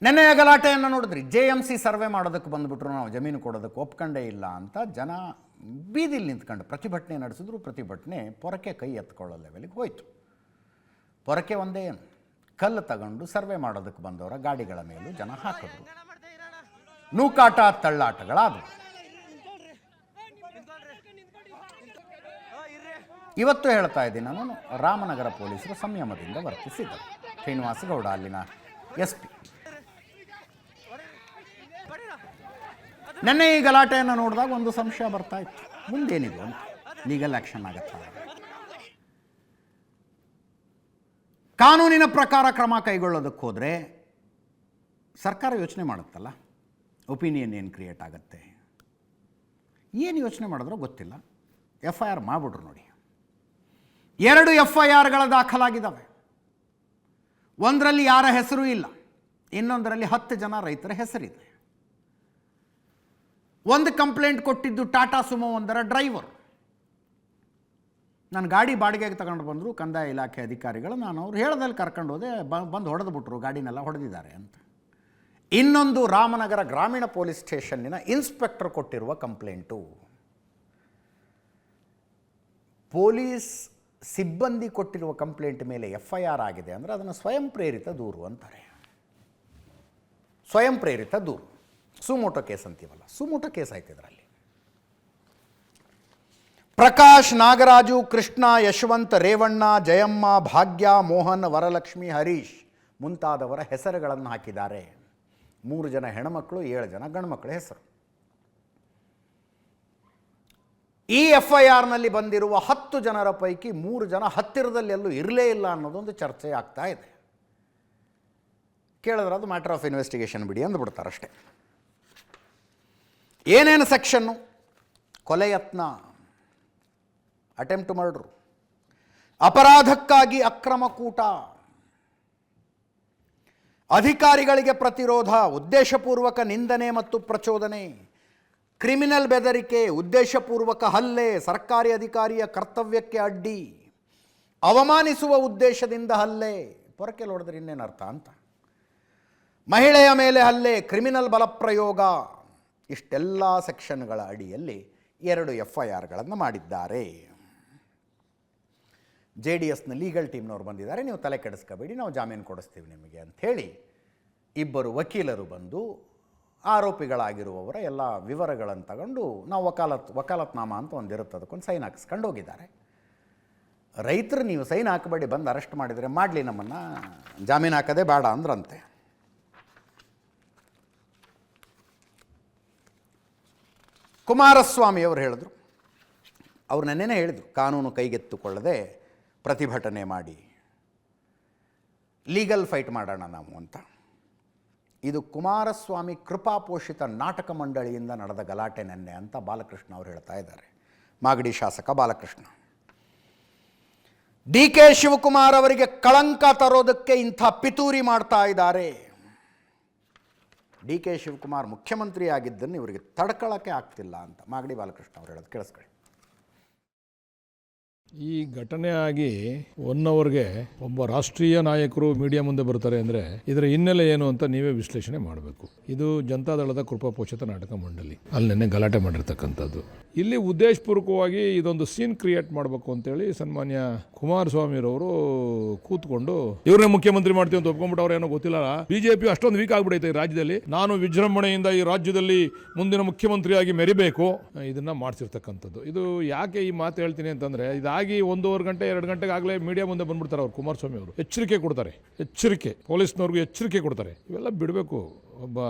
ನೆನ್ನೆಯ ಗಲಾಟೆಯನ್ನು ನೋಡಿದ್ರಿ. JMC survey ಮಾಡೋದಕ್ಕೆ ಬಂದುಬಿಟ್ರು, ನಾವು ಜಮೀನು ಕೊಡೋದಕ್ಕೆ ಒಪ್ಕೊಂಡೇ ಇಲ್ಲ ಅಂತ ಜನ ಬೀದಿಲಿ ನಿಂತ್ಕೊಂಡು ಪ್ರತಿಭಟನೆ ನಡೆಸಿದ್ರು. ಪ್ರತಿಭಟನೆ ಪೊರಕೆ ಕೈ ಎತ್ಕೊಳ್ಳೋ ಲೆವೆಲ್ಗೆ ಹೋಯಿತು. ಪೊರಕೆ ಒಂದೇ ಏನು, ಕಲ್ಲು ತಗೊಂಡು ಸರ್ವೆ ಮಾಡೋದಕ್ಕೆ ಬಂದವರ ಗಾಡಿಗಳ ಮೇಲೂ ಜನ ಹಾಕಿದ್ರು. ನೂಕಾಟ ತಳ್ಳಾಟಗಳಾದವು. ಇವತ್ತು ಹೇಳ್ತಾ ಇದ್ದೀನಿ ನಾನು, ರಾಮನಗರ ಪೊಲೀಸರು ಸಂಯಮದಿಂದ ವರ್ತಿಸಿದರು. ಶ್ರೀನಿವಾಸ ಗೌಡ ಅಲ್ಲಿನ SP. ನೆನ್ನೆ ಈ ಗಲಾಟೆಯನ್ನು ನೋಡಿದಾಗ ಒಂದು ಸಂಶಯ ಬರ್ತಾ ಇತ್ತು, ಮುಂದೇನಿದೆ ಅಂತ. ಲೀಗಲ್ ಆ್ಯಕ್ಷನ್ ಆಗತ್ತ, ಕಾನೂನಿನ ಪ್ರಕಾರ ಕ್ರಮ ಕೈಗೊಳ್ಳೋದಕ್ಕೆ ಹೋದರೆ ಸರ್ಕಾರ ಯೋಚನೆ ಮಾಡುತ್ತಲ್ಲ, ಒಪಿನಿಯನ್ ಏನು ಕ್ರಿಯೇಟ್ ಆಗುತ್ತೆ, ಏನು ಯೋಚನೆ ಮಾಡಿದ್ರೋ ಗೊತ್ತಿಲ್ಲ. FIR ಮಾಡಿಬಿಟ್ರು ನೋಡಿ. 2 FIRಗಳು ದಾಖಲಾಗಿದ್ದಾವೆ. ಒಂದರಲ್ಲಿ ಯಾರ ಹೆಸರು ಇಲ್ಲ, ಇನ್ನೊಂದರಲ್ಲಿ 10 ಜನ ರೈತರ ಹೆಸರಿದೆ. ಒಂದು ಕಂಪ್ಲೇಂಟ್ ಕೊಟ್ಟಿದ್ದು ಟಾಟಾ ಸುಮೋ ಒಂದರ ಡ್ರೈವರ್. ನಾನು ಗಾಡಿ ಬಾಡಿಗೆಗೆ ತಗೊಂಡು ಬಂದರು ಕಂದಾಯ ಇಲಾಖೆ ಅಧಿಕಾರಿಗಳು. ನಾನು ಅವ್ರು ಹೇಳ್ದಲ್ಲಿ ಕರ್ಕೊಂಡು ಹೋದೆ, ಬಂದು ಹೊಡೆದ್ಬಿಟ್ರು, ಗಾಡಿನೆಲ್ಲ ಹೊಡೆದಿದ್ದಾರೆ ಅಂತ. ಇನ್ನೊಂದು ರಾಮನಗರ ಗ್ರಾಮೀಣ ಪೊಲೀಸ್ ಸ್ಟೇಷನ್ನಿನ ಇನ್ಸ್ಪೆಕ್ಟರ್ ಕೊಟ್ಟಿರುವ ಕಂಪ್ಲೇಂಟು. ಪೊಲೀಸ್ ಸಿಬ್ಬಂದಿ ಕೊಟ್ಟಿರುವ ಕಂಪ್ಲೇಂಟ್ ಮೇಲೆ FIR ಆಗಿದೆ ಅಂದರೆ ಅದನ್ನು ಸ್ವಯಂ ಪ್ರೇರಿತ ದೂರು ಅಂತಾರೆ. ಸ್ವಯಂ ಪ್ರೇರಿತ ದೂರು, ಸುಮೋಟೋ ಕೇಸ್ ಅಂತೀವಲ್ಲ, ಸುಮೋಟೋ ಕೇಸ್ ಆಯ್ತು ಇದರಲ್ಲಿ. ಪ್ರಕಾಶ್, ನಾಗರಾಜು, ಕೃಷ್ಣ, ಯಶವಂತ್, ರೇವಣ್ಣ, ಜಯಮ್ಮ, ಭಾಗ್ಯ, ಮೋಹನ್, ವರಲಕ್ಷ್ಮಿ, ಹರೀಶ್ ಮುಂತಾದವರ ಹೆಸರುಗಳನ್ನು ಹಾಕಿದ್ದಾರೆ. 3 ಜನ ಹೆಣ್ಮಕ್ಳು, 7 ಜನ ಗಂಡುಮಕ್ಕಳ ಹೆಸರು. ಈ FIRನಲ್ಲಿ ಬಂದಿರುವ 10 ಜನರ ಪೈಕಿ 3 ಜನ ಹತ್ತಿರದಲ್ಲಿ ಎಲ್ಲೂ ಇರಲೇ ಇಲ್ಲ ಅನ್ನೋದೊಂದು ಚರ್ಚೆ ಆಗ್ತಾ ಇದೆ. ಕೇಳಿದ್ರೆ ಅದು ಮ್ಯಾಟರ್ ಆಫ್ ಇನ್ವೆಸ್ಟಿಗೇಷನ್ ಬಿಡಿ ಅಂದ್ಬಿಡ್ತಾರಷ್ಟೇ. ಏನೇನು ಸೆಕ್ಷನ್ನು? ಕೊಲೆ ಯತ್ನ, ಅಟೆಂಪ್ಟ್ ಮರ್ಡರ್, ಅಪರಾಧಕ್ಕಾಗಿ ಅಕ್ರಮ ಕೂಟ, ಅಧಿಕಾರಿಗಳಿಗೆ ಪ್ರತಿರೋಧ, ಉದ್ದೇಶಪೂರ್ವಕ ನಿಂದನೆ ಮತ್ತು ಪ್ರಚೋದನೆ, ಕ್ರಿಮಿನಲ್ ಬೆದರಿಕೆ, ಉದ್ದೇಶಪೂರ್ವಕ ಹಲ್ಲೆ, ಸರ್ಕಾರಿ ಅಧಿಕಾರಿಯ ಕರ್ತವ್ಯಕ್ಕೆ ಅಡ್ಡಿ, ಅವಮಾನಿಸುವ ಉದ್ದೇಶದಿಂದ ಹಲ್ಲೆ. ಪೊರಕೆ ನೋಡಿದ್ರೆ ಇನ್ನೇನು ಅರ್ಥ ಅಂತ. ಮಹಿಳೆಯ ಮೇಲೆ ಹಲ್ಲೆ, ಕ್ರಿಮಿನಲ್ ಬಲಪ್ರಯೋಗ, ಇಷ್ಟೆಲ್ಲ ಸೆಕ್ಷನ್ಗಳ ಅಡಿಯಲ್ಲಿ 2 FIRಗಳನ್ನು ಮಾಡಿದ್ದಾರೆ. JDSನ ಲೀಗಲ್ ಟೀಮ್ನವ್ರು ಬಂದಿದ್ದಾರೆ, ನೀವು ತಲೆ ಕೆಡಿಸ್ಕೋಬೇಡಿ, ನಾವು ಜಾಮೀನು ಕೊಡಿಸ್ತೀವಿ ನಿಮಗೆ ಅಂಥೇಳಿ 2 ವಕೀಲರು ಬಂದು ಆರೋಪಿಗಳಾಗಿರುವವರ ಎಲ್ಲ ವಿವರಗಳನ್ನು ತಗೊಂಡು ನಾವು ವಕಾಲತ್ನಾಮ ಅಂತ ಒಂದಿರುತ್ತೆ, ಅದಕ್ಕೊಂದು ಸೈನ್ ಹಾಕಿಸ್ಕೊಂಡು ಹೋಗಿದ್ದಾರೆ. ರೈತರು ನೀವು ಸೈನ್ ಹಾಕಬೇಡಿ, ಬಂದು ಅರೆಸ್ಟ್ ಮಾಡಿದರೆ ಮಾಡಲಿ, ನಮ್ಮನ್ನು ಜಾಮೀನು ಹಾಕೋದೇ ಬೇಡ ಅಂದ್ರಂತೆ. ಕುಮಾರಸ್ವಾಮಿಯವರು ಹೇಳಿದ್ರು, ಅವ್ರು ನೆನ್ನೆನೇ ಹೇಳಿದರು, ಕಾನೂನು ಕೈಗೆತ್ತಿಕೊಳ್ಳದೆ ಪ್ರತಿಭಟನೆ ಮಾಡಿ ಲೀಗಲ್ ಫೈಟ್ ಮಾಡೋಣ ನಾವು ಅಂತ. ಇದು ಕುಮಾರಸ್ವಾಮಿ ಕೃಪಾಪೋಷಿತ ನಾಟಕ ಮಂಡಳಿಯಿಂದ ನಡೆದ ಗಲಾಟೆ ನೆನ್ನೆ ಅಂತ ಬಾಲಕೃಷ್ಣ ಅವರು ಹೇಳ್ತಾ ಇದ್ದಾರೆ. ಮಾಗಡಿ ಶಾಸಕ ಬಾಲಕೃಷ್ಣ. DK ಶಿವಕುಮಾರ್ ಅವರಿಗೆ ಕಳಂಕ ತರೋದಕ್ಕೆ ಇಂಥ ಪಿತೂರಿ ಮಾಡ್ತಾ ಇದ್ದಾರೆ. DK ಶಿವಕುಮಾರ್ ಮುಖ್ಯಮಂತ್ರಿ ಆಗಿದ್ದನ್ನು ಇವರಿಗೆ ತಡ್ಕೊಳ್ಳೋಕ್ಕೆ ಆಗ್ತಿಲ್ಲ ಅಂತ ಮಾಗಡಿ ಬಾಲಕೃಷ್ಣ ಅವರು ಹೇಳೋದು ಕೇಳಿಸ್ಕೊಳ್ಳಿ. ಈ ಘಟನೆ ಆಗಿ 1 ಅವರ್ಗೆ ಒಬ್ಬ ರಾಷ್ಟ್ರೀಯ ನಾಯಕರು ಮೀಡಿಯಾ ಮುಂದೆ ಬರ್ತಾರೆ ಅಂದರೆ ಇದರ ಹಿನ್ನೆಲೆ ಏನು ಅಂತ ನೀವೇ ವಿಶ್ಲೇಷಣೆ ಮಾಡಬೇಕು. ಇದು ಜನತಾದಳದ ಕೃಪಾಪೋಷಿತ ನಾಟಕ ಮಂಡಳಿ, ಅಲ್ಲಿ ನೆನ್ನೆ ಗಲಾಟೆ ಮಾಡಿರ್ತಕ್ಕಂಥದ್ದು. ಇಲ್ಲಿ ಉದ್ದೇಶಪೂರ್ವಕವಾಗಿ ಇದೊಂದು ಸೀನ್ ಕ್ರಿಯೇಟ್ ಮಾಡಬೇಕು ಅಂತೇಳಿ ಸನ್ಮಾನ್ಯ ಕುಮಾರಸ್ವಾಮಿರವರು ಕೂತ್ಕೊಂಡು ಇವ್ರನ್ನೇ ಮುಖ್ಯಮಂತ್ರಿ ಮಾಡ್ತೀವಿ ಅಂತ ಒಪ್ಕೊಂಡ್ಬಿಟ್ಟು ಅವ್ರು ಏನೋ ಗೊತ್ತಿಲ್ಲ, BJP ಅಷ್ಟೊಂದು ವೀಕ್ ಆಗ್ಬಿಡೈತೆ ಈ ರಾಜ್ಯದಲ್ಲಿ, ನಾನು ವಿಜೃಂಭಣೆಯಿಂದ ಈ ರಾಜ್ಯದಲ್ಲಿ ಮುಂದಿನ ಮುಖ್ಯಮಂತ್ರಿಯಾಗಿ ಮೆರಿಬೇಕು, ಇದನ್ನ ಮಾಡಿಸಿರ್ತಕ್ಕಂಥದ್ದು. ಇದು ಯಾಕೆ ಈ ಮಾತು ಹೇಳ್ತೀನಿ ಅಂತಂದ್ರೆ, ಇದಾಗಿ 1 ಗಂಟೆ 2 ಗಂಟೆಗೆ ಆಗಲೇ ಮೀಡಿಯಾ ಮುಂದೆ ಬಂದ್ಬಿಡ್ತಾರೆ ಅವ್ರು. ಕುಮಾರಸ್ವಾಮಿ ಅವರು ಎಚ್ಚರಿಕೆ ಕೊಡ್ತಾರೆ, ಎಚ್ಚರಿಕೆ, ಪೊಲೀಸ್ನವ್ರಿಗೂ ಎಚ್ಚರಿಕೆ ಕೊಡ್ತಾರೆ. ಇವೆಲ್ಲ ಬಿಡಬೇಕು. ಒಬ್ಬ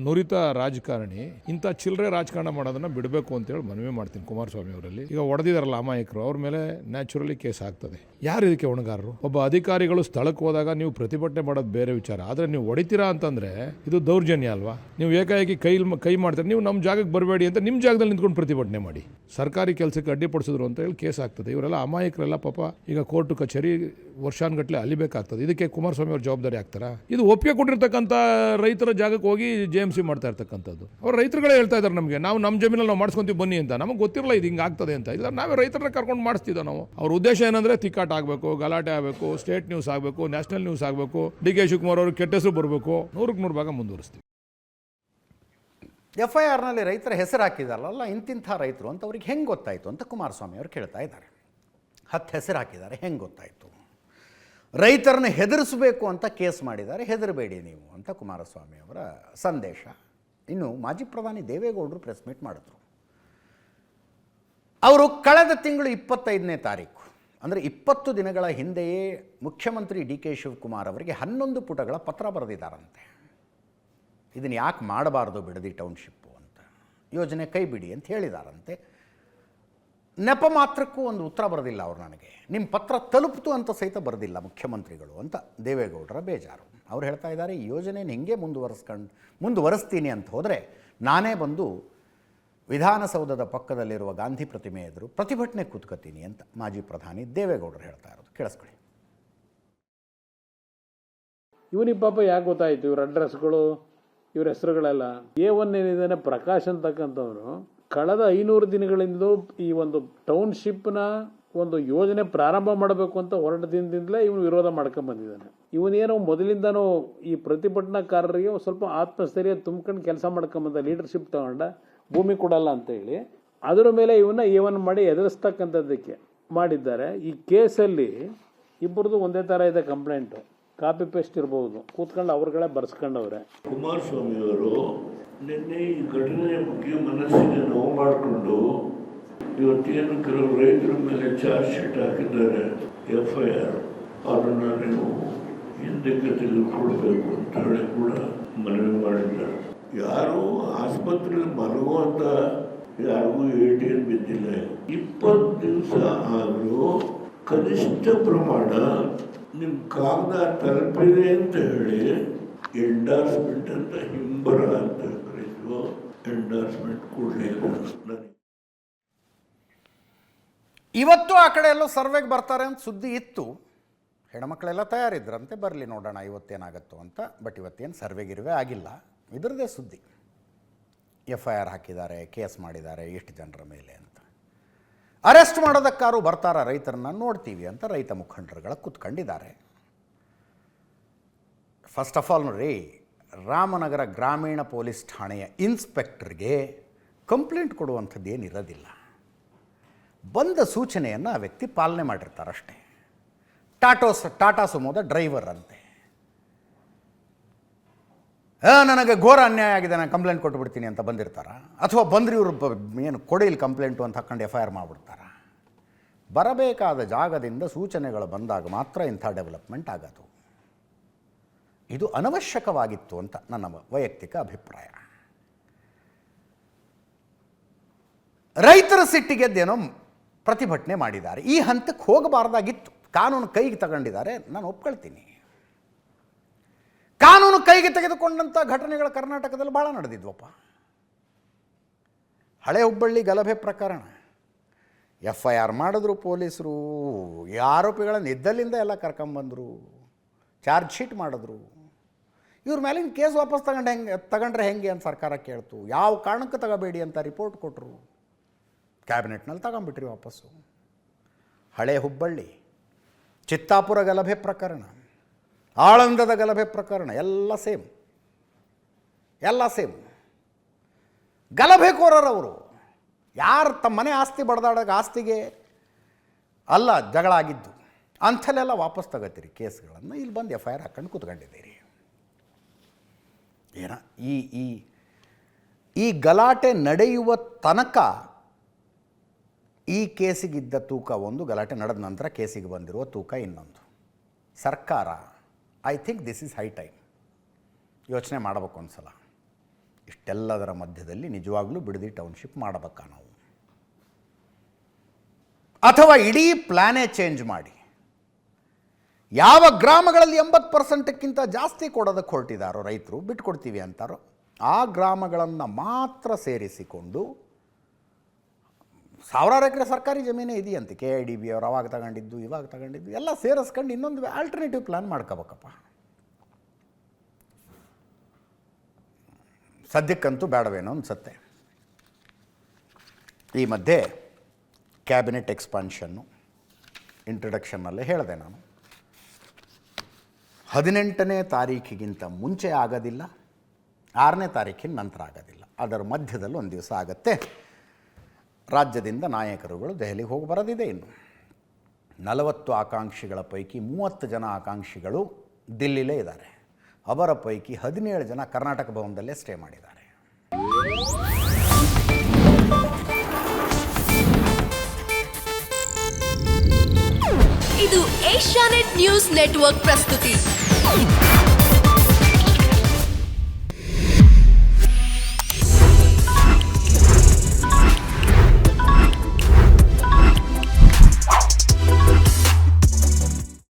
ನುರಿತ ರಾಜಕಾರಣಿ ಇಂಥ ಚಿಲ್ಲರೆ ರಾಜಕಾರಣ ಮಾಡೋದನ್ನ ಬಿಡಬೇಕು ಅಂತೇಳಿ ಮನವಿ ಮಾಡ್ತೀನಿ ಕುಮಾರಸ್ವಾಮಿ ಅವರಲ್ಲಿ. ಈಗ ಹೊಡೆದಿದಾರಲ್ಲ ಅಮಾಯಕರು, ಅವ್ರ ಮೇಲೆ ನ್ಯಾಚುರಲಿ ಕೇಸ್ ಆಗ್ತದೆ. ಯಾರು ಇದಕ್ಕೆ ಹೊಣೆಗಾರರು? ಒಬ್ಬ ಅಧಿಕಾರಿಗಳು ಸ್ಥಳಕ್ಕೆ ಹೋದಾಗ ನೀವು ಪ್ರತಿಭಟನೆ ಮಾಡೋದು ಬೇರೆ ವಿಚಾರ, ಆದರೆ ನೀವು ಹೊಡಿತೀರಾ ಅಂತಂದ್ರೆ ಇದು ದೌರ್ಜನ್ಯ ಅಲ್ವಾ? ನೀವು ಏಕಾಏಕಿ ಕೈ ಮಾಡ್ತಾರೆ, ನೀವು ನಮ್ಮ ಜಾಗಕ್ಕೆ ಬರಬೇಡಿ ಅಂತ ನಿಮ್ಮ ಜಾಗದಲ್ಲಿ ನಿಂತ್ಕೊಂಡು ಪ್ರತಿಭಟನೆ ಮಾಡಿ, ಸರ್ಕಾರಿ ಕೆಲಸಕ್ಕೆ ಅಡ್ಡಿಪಡಿಸಿದ್ರು ಅಂತ ಹೇಳಿ ಕೇಸ್ ಆಗ್ತದೆ. ಇವರೆಲ್ಲ ಅಮಾಯಕರೆಲ್ಲ ಪಾಪ ಈಗ ಕೋರ್ಟು ಕಚೇರಿ ವರ್ಷಾನುಗಟ್ಟಲೆ ಅಲಿಬೇಕಾಗ್ತದೆ. ಇದಕ್ಕೆ ಕುಮಾರಸ್ವಾಮಿ ಅವ್ರ ಜವಾಬ್ದಾರಿ ಆಗ್ತಾರಾ? ಇದು ಒಪ್ಪಿಗೆ ಕೊಟ್ಟಿರ್ತಕ್ಕಂಥ ರೈತರ ಜಾಗಕ್ಕೆ ಹೋಗಿ JMC ಮಾಡ್ತಾ ಇರ್ತಕ್ಕಂಥದ್ದು. ಅವ್ರು ರೈತರುಗಳೇ ಹೇಳ್ತಾ ಇದ್ದಾರೆ ನಮಗೆ, ನಾವು ನಮ್ಮ ಜಮೀನಲ್ಲಿ ನಾವು ಮಾಡಿಸ್ಕೊಂತೀವಿ ಬನ್ನಿ ಅಂತ. ನಮಗೆ ಗೊತ್ತಿರಲ್ಲ ಇದು ಹಿಂಗೆ ಆಗ್ತದೆ ಅಂತ. ಇಲ್ಲ ನಾವೇ ರೈತರನ್ನ ಕರ್ಕೊಂಡು ಮಾಡಿಸ್ತಿದ್ದೋ ನಾವು. ಅವ್ರ ಉದ್ದೇಶ ಏನಂದರೆ ತಿಕ್ಕಾಟ ಆಗಬೇಕು, ಗಲಾಟೆ ಆಗಬೇಕು, ಸ್ಟೇಟ್ ನ್ಯೂಸ್ ಆಗಬೇಕು, ನ್ಯಾಷನಲ್ ನ್ಯೂಸ್ ಆಗಬೇಕು, DK ಶಿವಕುಮಾರ್ ಅವರು ಕೆಟ್ಟ ಹೆಸರು ಬರಬೇಕು. 100% ಭಾಗ ಮುಂದುವರಿಸ್ತೀವಿ. FIRನಲ್ಲಿ ರೈತರ ಹೆಸರು ಹಾಕಿದಾರಲ್ಲ, ಇಂತಿಂಥ ರೈತರು ಅಂತ ಅವ್ರಿಗೆ ಹೆಂಗೆ ಗೊತ್ತಾಯಿತು ಅಂತ ಕುಮಾರಸ್ವಾಮಿ ಅವರು ಕೇಳ್ತಾ ಇದ್ದಾರೆ. 10 ಹೆಸರು ಹಾಕಿದ್ದಾರೆ, ಹೆಂಗೆ ಗೊತ್ತಾಯಿತು? ರೈತರನ್ನ ಹೆದರಿಸಬೇಕು ಅಂತ ಕೇಸ್ ಮಾಡಿದ್ದಾರೆ, ಹೆದರಬೇಡಿ ನೀವು ಅಂತ ಕುಮಾರಸ್ವಾಮಿ ಅವರ ಸಂದೇಶ. ಇನ್ನು ಮಾಜಿ ಪ್ರಧಾನಿ ದೇವೇಗೌಡರು ಪ್ರೆಸ್ ಮೀಟ್ ಮಾಡಿದ್ರು. ಅವರು ಕಳೆದ ತಿಂಗಳು 25ನೇ ತಾರೀಕು ಅಂದರೆ 20 ದಿನಗಳ ಹಿಂದೆಯೇ ಮುಖ್ಯಮಂತ್ರಿ DK ಶಿವಕುಮಾರ್ ಅವರಿಗೆ 11 ಪುಟಗಳ ಪತ್ರ ಬರೆದಿದ್ದಾರಂತೆ. ಇದನ್ನು ಯಾಕೆ ಮಾಡಬಾರ್ದು ಬಿಡದಿ ಟೌನ್ಶಿಪ್ಪು ಅಂತ, ಯೋಜನೆ ಕೈ ಬಿಡಿ ಅಂತ ಹೇಳಿದಾರಂತೆ. ನೆಪ ಮಾತ್ರಕ್ಕೂ ಒಂದು ಉತ್ತರ ಬರೆದಿಲ್ಲ ಅವರು. ನನಗೆ ನಿಮ್ಮ ಪತ್ರ ತಲುಪ್ತು ಅಂತ ಸಹಿತ ಬರೆದಿಲ್ಲ ಮುಖ್ಯಮಂತ್ರಿಗಳು ಅಂತ ದೇವೇಗೌಡರ ಬೇಜಾರು. ಅವ್ರು ಹೇಳ್ತಾ ಇದ್ದಾರೆ, ಈ ಯೋಜನೆನ ಹಿಂಗೆ ಮುಂದುವರಿಸ್ತೀನಿ ಅಂತ ಹೋದರೆ ನಾನೇ ಬಂದು ವಿಧಾನಸೌಧದ ಪಕ್ಕದಲ್ಲಿರುವ ಗಾಂಧಿ ಪ್ರತಿಮೆ ಎದುರು ಪ್ರತಿಭಟನೆ ಕೂತ್ಕೋತೀನಿ ಅಂತ ಮಾಜಿ ಪ್ರಧಾನಿ ದೇವೇಗೌಡರು ಹೇಳ್ತಾ ಇರೋದು. ಕೇಳಿಸ್ಕೊಳ್ಳಿ. ಇವನಿಗೆ ಪಾಪ ಯಾಕೆ ಗೊತ್ತಾಯಿತು ಇವ್ರ ಅಡ್ರೆಸ್ಗಳು, ಇವ್ರ ಹೆಸರುಗಳೆಲ್ಲ. A1 ಏನಿದ್ದಾನೆ ಪ್ರಕಾಶ್ ಅಂತಕ್ಕಂಥವನು ಕಳೆದ 500 ದಿನಗಳಿಂದ ಈ ಒಂದು ಟೌನ್ಶಿಪ್ನ ಒಂದು ಯೋಜನೆ ಪ್ರಾರಂಭ ಮಾಡಬೇಕು ಅಂತ ಹೊರಟ ದಿನದಿಂದಲೇ ಇವನು ವಿರೋಧ ಮಾಡ್ಕೊಂಡು ಬಂದಿದ್ದಾನೆ. ಇವನೇನೋ ಮೊದಲಿಂದನೂ ಈ ಪ್ರತಿಭಟನಾಕಾರರಿಗೆ ಸ್ವಲ್ಪ ಆತ್ಮಸ್ಥೈರ್ಯ ತುಂಬ್ಕೊಂಡು ಕೆಲಸ ಮಾಡ್ಕೊಂಬಂದ, ಲೀಡರ್ಶಿಪ್ ತಗೊಂಡ, ಭೂಮಿ ಕೊಡಲ್ಲ ಅಂತ ಹೇಳಿ ಅದರ ಮೇಲೆ ಇವನ್ನ A1 ಮಾಡಿ ಎದುರಿಸ್ತಕ್ಕಂಥದ್ದಕ್ಕೆ ಮಾಡಿದ್ದಾರೆ. ಈ ಕೇಸಲ್ಲಿ ಇಬ್ಬರದು ಒಂದೇ ಥರ ಇದೆ ಕಂಪ್ಲೇಂಟು, ಕಾಪಿ ಪೇಸ್ಟ್ ಇರ್ಬೋದು, ಕೂತ್ಕೊಂಡು ಅವ್ರುಗಳೇ ಬರ್ಸ್ಕೊಂಡವ್ರೆ. ಕುಮಾರಸ್ವಾಮಿ ಅವರು ನಿನ್ನೆ ಈ ಘಟನೆಯ ಬಗ್ಗೆ ಮನಸ್ಸಿಗೆ ನೋವು ಮಾಡಿಕೊಂಡು ಇವತ್ತೇನು ಕೆಲವು ರೈತರ ಮೇಲೆ ಚಾರ್ಜ್ ಶೀಟ್ ಹಾಕಿದ್ದಾರೆ, FIR, ಅದನ್ನು ನೀವು ಹಿಂದಕ್ಕೆ ತೆಗೆದುಕೊಳ್ಬೇಕು ಅಂತ ಹೇಳಿ ಕೂಡ ಮನವಿ ಮಾಡಿದ್ದಾರೆ. ಯಾರು ಆಸ್ಪತ್ರೆಯಲ್ಲಿ ಮಲಗುವಂತ ಯಾರಿಗೂ ATM ಬಿದ್ದಿಲ್ಲ. 20 ದಿವಸ ಆದರೂ ಕನಿಷ್ಠ ಪ್ರಮಾಣ ನಿಮ್ಮ ಕಾಗದ ತಲುಪಿದೆ ಅಂತ ಹೇಳಿ ಎಂಡಾರ್ಸ್ಮೆಂಟ್ ಅಂತ ಹಿಂಬರ ಅಂತ ಕರೀತು, ಎಂಡಾರ್ಸ್ಮೆಂಟ್ ಕೊಡಲೇ ಇಲ್ಲ. ಇವತ್ತು ಆ ಕಡೆ ಎಲ್ಲೋ ಸರ್ವೆಗೆ ಬರ್ತಾರೆ ಅಂತ ಸುದ್ದಿ ಇತ್ತು. ಹೆಣ್ಮಕ್ಳೆಲ್ಲ ತಯಾರಿದ್ರಂತೆ, ಬರಲಿ ನೋಡೋಣ ಇವತ್ತೇನಾಗತ್ತೋ ಅಂತ. ಬಟ್ ಇವತ್ತೇನು ಸರ್ವೆಗಿರುವೆ ಆಗಿಲ್ಲ, ಇದರದೇ ಸುದ್ದಿ. FIR ಹಾಕಿದ್ದಾರೆ, ಕೇಸ್ ಮಾಡಿದ್ದಾರೆ ಎಷ್ಟು ಜನರ ಮೇಲೆ ಅಂತ. ಅರೆಸ್ಟ್ ಮಾಡೋದಕ್ಕಾರು ಬರ್ತಾರ ರೈತರನ್ನ ನೋಡ್ತೀವಿ ಅಂತ ರೈತ ಮುಖಂಡರುಗಳ ಕೂತ್ಕೊಂಡಿದ್ದಾರೆ. ಫಸ್ಟ್ ಆಫ್ ಆಲ್ ನೋಡ್ರಿ, ರಾಮನಗರ ಗ್ರಾಮೀಣ ಪೊಲೀಸ್ ಠಾಣೆಯ ಇನ್ಸ್ಪೆಕ್ಟರ್ಗೆ ಕಂಪ್ಲೇಂಟ್ ಕೊಡುವಂಥದ್ದು ಏನಿರೋದಿಲ್ಲ. ಬಂದ ಸೂಚನೆಯನ್ನು ಆ ವ್ಯಕ್ತಿ ಪಾಲನೆ ಮಾಡಿರ್ತಾರಷ್ಟೇ. ಟಾಟಾ ಸುಮೋದ ಡ್ರೈವರ್ ಅಂತೆ, ನನಗೆ ಘೋರ ಅನ್ಯಾಯ ಆಗಿದೆ, ನಾನು ಕಂಪ್ಲೇಂಟ್ ಕೊಟ್ಟುಬಿಡ್ತೀನಿ ಅಂತ ಬಂದಿರ್ತಾರ. ಅಥವಾ ಬಂದ್ರಿ ಇವರು ಏನು ಕೊಡಿಲಿ ಕಂಪ್ಲೇಂಟು ಅಂತ ಹಾಕೊಂಡು FIR ಮಾಡಿಬಿಡ್ತಾರ. ಬರಬೇಕಾದ ಜಾಗದಿಂದ ಸೂಚನೆಗಳು ಬಂದಾಗ ಮಾತ್ರ ಇಂಥ ಡೆವಲಪ್ಮೆಂಟ್ ಆಗೋದು. ಇದು ಅನವಶ್ಯಕವಾಗಿತ್ತು ಅಂತ ನನ್ನ ವೈಯಕ್ತಿಕ ಅಭಿಪ್ರಾಯ. ರೈತರ ಸಿಟ್ಟಿಗೆದ್ದೇನೋ ಪ್ರತಿಭಟನೆ ಮಾಡಿದ್ದಾರೆ. ಈ ಹಂತಕ್ಕೆ ಹೋಗಬಾರ್ದಾಗಿತ್ತು. ಕಾನೂನು ಕೈಗೆ ತಗೊಂಡಿದ್ದಾರೆ, ನಾನು ಒಪ್ಕೊಳ್ತೀನಿ. ಕಾನೂನು ಕೈಗೆ ತೆಗೆದುಕೊಂಡಂಥ ಘಟನೆಗಳು ಕರ್ನಾಟಕದಲ್ಲಿ ಭಾಳ ನಡೆದಿದ್ವಪ್ಪ. ಹಳೆ ಹುಬ್ಬಳ್ಳಿ ಗಲಭೆ ಪ್ರಕರಣ, FIR ಮಾಡಿದ್ರು ಪೊಲೀಸರು, ಈ ಆರೋಪಿಗಳನ್ನು ಇದ್ದಲ್ಲಿಂದ ಎಲ್ಲ ಕರ್ಕೊಂಬಂದರು, ಚಾರ್ಜ್ ಶೀಟ್ ಮಾಡಿದ್ರು. ಇವ್ರ ಮೇಲಿನ ಕೇಸ್ ವಾಪಸ್ ತಗೊಂಡ್ರೆ ಹೆಂಗೆ ಅಂತ ಸರ್ಕಾರ ಕೇಳ್ತು. ಯಾವ ಕಾರಣಕ್ಕೆ ತಗೋಬೇಡಿ ಅಂತ ರಿಪೋರ್ಟ್ ಕೊಟ್ಟರು. ಕ್ಯಾಬಿನೆಟ್ನಲ್ಲಿ ತಗೊಂಬಿಟ್ರಿ ವಾಪಸ್ಸು. ಹಳೆ ಹುಬ್ಬಳ್ಳಿ, ಚಿತ್ತಾಪುರ ಗಲಭೆ ಪ್ರಕರಣ, ಆಳಂದದ ಗಲಭೆ ಪ್ರಕರಣ ಎಲ್ಲ ಸೇಮ್. ಗಲಭೆಕೋರರವರು ಯಾರು ತಮ್ಮ ಮನೆ ಆಸ್ತಿ ಬಡ್ದಾಡೋಕೆ ಆಸ್ತಿಗೆ ಅಲ್ಲ ಜಗಳ ಆಗಿದ್ದು, ಅಂಥಲ್ಲೆಲ್ಲ ವಾಪಸ್ ತಗೋತೀರಿ ಕೇಸ್ಗಳನ್ನು. ಇಲ್ಲಿ ಬಂದು FIR ಹಾಕೊಂಡು ಕೂತ್ಕೊಂಡಿದ್ದೀರಿ. ಏನ ಈ ಗಲಾಟೆ ನಡೆಯುವ ತನಕ ಈ ಕೇಸಿಗಿದ್ದ ತೂಕ ಒಂದು, ಗಲಾಟೆ ನಡೆದ ನಂತರ ಕೇಸಿಗೆ ಬಂದಿರುವ ತೂಕ ಇನ್ನೊಂದು. ಸರ್ಕಾರ I think this is high time ಯೋಚನೆ ಮಾಡಬೇಕು ಒಂದು ಸಲ. ಇಷ್ಟೆಲ್ಲದರ ಮಧ್ಯದಲ್ಲಿ ನಿಜವಾಗ್ಲೂ ಬಿಡದಿ ಟೌನ್ಶಿಪ್ ಮಾಡಬೇಕಾ ನಾವು, ಅಥವಾ ಇಡೀ ಪ್ಲ್ಯಾನೇ ಚೇಂಜ್ ಮಾಡಿ ಯಾವ ಗ್ರಾಮಗಳಲ್ಲಿ 80%ಕ್ಕಿಂತ ಜಾಸ್ತಿ ಕೊಡೋದಕ್ಕೆ ಹೊರಟಿದ್ದಾರೋ ರೈತರು, ಬಿಟ್ಕೊಡ್ತೀವಿ ಅಂತಾರೋ ಆ ಗ್ರಾಮಗಳನ್ನು ಮಾತ್ರ ಸೇರಿಸಿಕೊಂಡು, ಸಾವಿರಾರು ಎಕರೆ ಸರ್ಕಾರಿ ಜಮೀನೇ ಇದೆಯಂತೆ, KIDB ಅವರು ಅವಾಗ ತಗೊಂಡಿದ್ದು ಇವಾಗ ತಗೊಂಡಿದ್ದು ಎಲ್ಲ ಸೇರಿಸ್ಕೊಂಡು ಇನ್ನೊಂದು ಆಲ್ಟರ್ನೇಟಿವ್ ಪ್ಲ್ಯಾನ್ ಮಾಡ್ಕೋಬೇಕಪ್ಪ. ಸದ್ಯಕ್ಕಂತೂ ಬೇಡವೇನೋ ಅನಿಸುತ್ತೆ. ಈ ಮಧ್ಯೆ ಕ್ಯಾಬಿನೆಟ್ ಎಕ್ಸ್ಪಾನ್ಷನ್ನು ಇಂಟ್ರಡಕ್ಷನ್ನಲ್ಲೇ ಹೇಳಿದೆ ನಾನು. 18ನೇ ತಾರೀಕಿಗಿಂತ ಮುಂಚೆ ಆಗೋದಿಲ್ಲ, 6ನೇ ತಾರೀಕಿನ ನಂತರ ಆಗೋದಿಲ್ಲ, ಅದರ ಮಧ್ಯದಲ್ಲಿ ಒಂದು ದಿವಸ ಆಗುತ್ತೆ. ರಾಜ್ಯದಿಂದ ನಾಯಕರುಗಳು ದೆಹಲಿಗೆ ಹೋಗಿ ಬರೋದಿದೆ. ಇನ್ನು 40 ಆಕಾಂಕ್ಷಿಗಳ ಪೈಕಿ 30 ಜನ ಆಕಾಂಕ್ಷಿಗಳು ದಿಲ್ಲಿಲೇ ಇದ್ದಾರೆ. ಅವರ ಪೈಕಿ 17 ಜನ ಕರ್ನಾಟಕ ಭವನದಲ್ಲೇ ಸ್ಟೇ ಮಾಡಿದ್ದಾರೆ. ಇದು ಏಷ್ಯಾನೆಟ್ ನ್ಯೂಸ್ ನೆಟ್ವರ್ಕ್ ಪ್ರಸ್ತುತಿ.